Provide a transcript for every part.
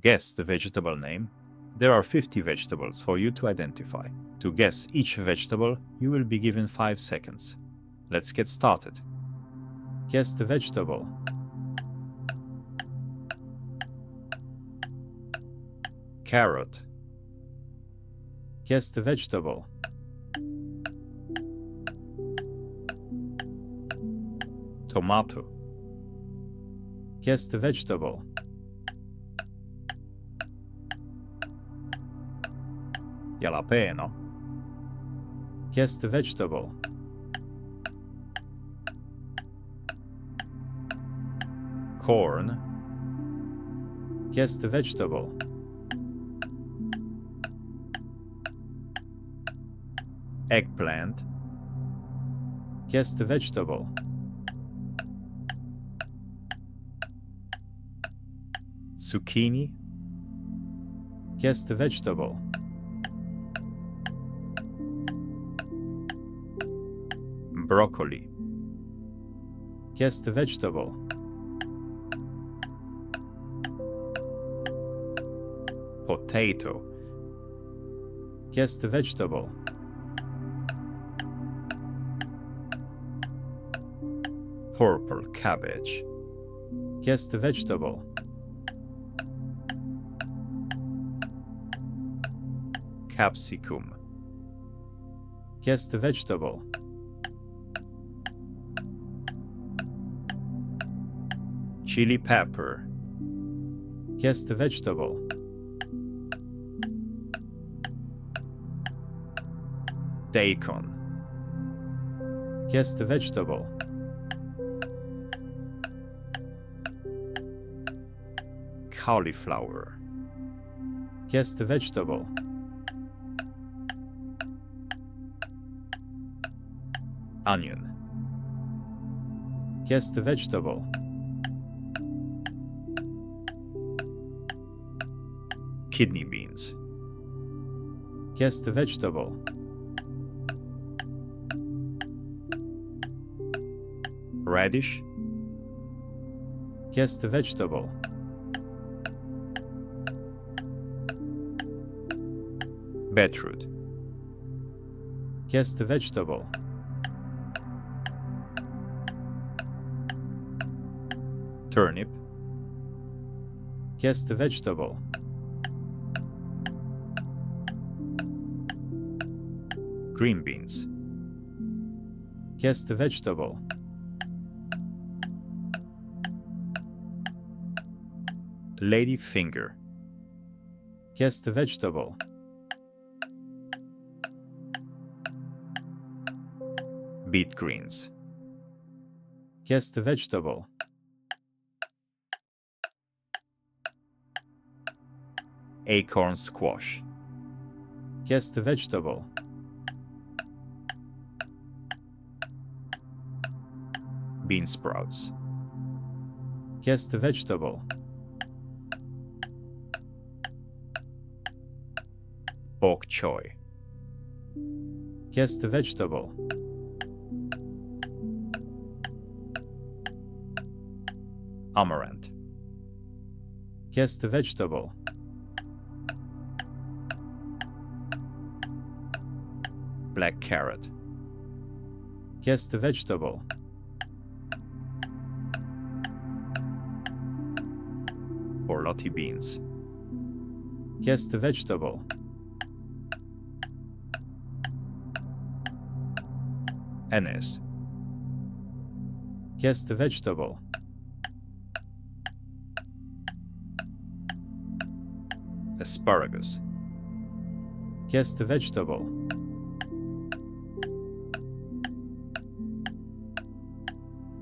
Guess the vegetable name. There are 50 vegetables for you to identify. To guess each vegetable, you will be given 5 seconds. Let's get started. Guess the vegetable. Carrot. Guess the vegetable. Tomato. Guess the vegetable. Jalapeno. Guess the vegetable. Corn. Guess the vegetable. Eggplant. Guess the vegetable. Zucchini. Guess the vegetable. Broccoli. Guess the vegetable. Potato. Guess the vegetable. Purple cabbage. Guess the vegetable. Capsicum. Guess the vegetable. Chili pepper. Guess the vegetable. Daikon. Guess the vegetable. Cauliflower. Guess the vegetable. Onion. Guess the vegetable. Kidney beans. Guess the vegetable. Radish. Guess the vegetable. Beetroot. Guess the vegetable. Turnip. Guess the vegetable. Green beans. Guess the vegetable. Ladyfinger. Guess the vegetable. Beet greens. Guess the vegetable. Acorn squash. Guess the vegetable. Bean sprouts. Guess the vegetable. Bok choy. Guess the vegetable. Amaranth. Guess the vegetable. Black carrot. Guess the vegetable. Borlotti beans. Guess the vegetable. Anise. Guess the vegetable. Asparagus. Guess the vegetable.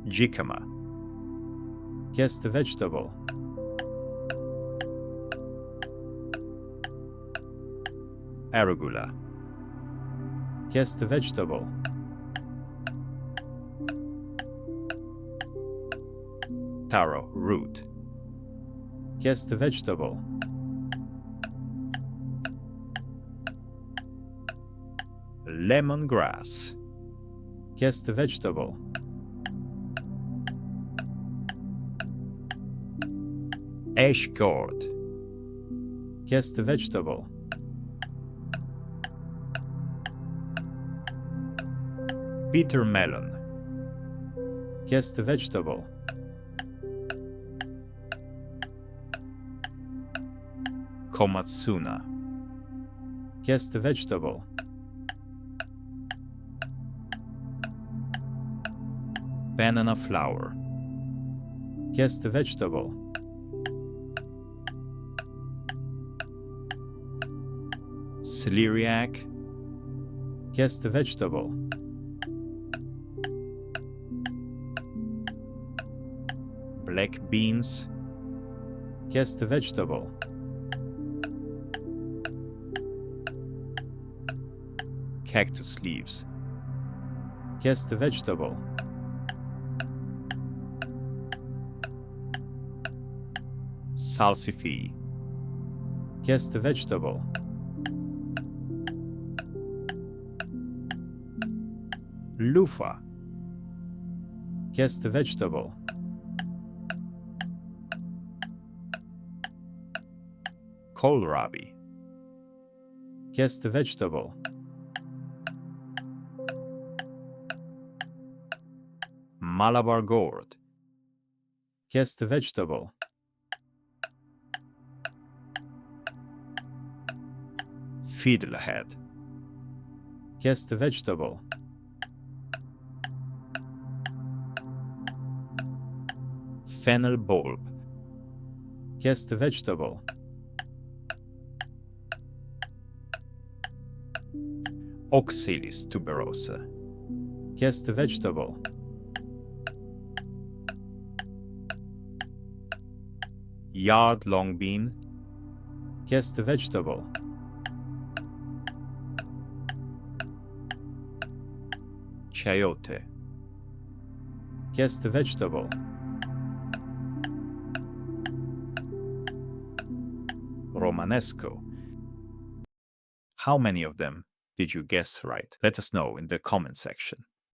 Jicama. Guess the vegetable. Arugula. Guess the vegetable. Taro root. Guess the vegetable. Lemongrass. Guess the vegetable. Ash gourd. Guess the vegetable. Bitter melon. Guess the vegetable. Komatsuna. Guess the vegetable. Banana flower. Guess the vegetable. Celeriac. Guess the vegetable. Black beans. Guess the vegetable. Cactus leaves. Guess the vegetable. Salsify. Guess the vegetable. Loofah. Guess the vegetable. Kohlrabi. Guess the vegetable. Malabar gourd. Guess the vegetable. Fiddlehead. Guess the vegetable. Fennel bulb. Guess the vegetable. Oxalis tuberosa. Guess the vegetable. Yard long bean. Guess the vegetable. Chayote. Guess the vegetable. Romanesco. How many of them did you guess right? Let us know in the comment section.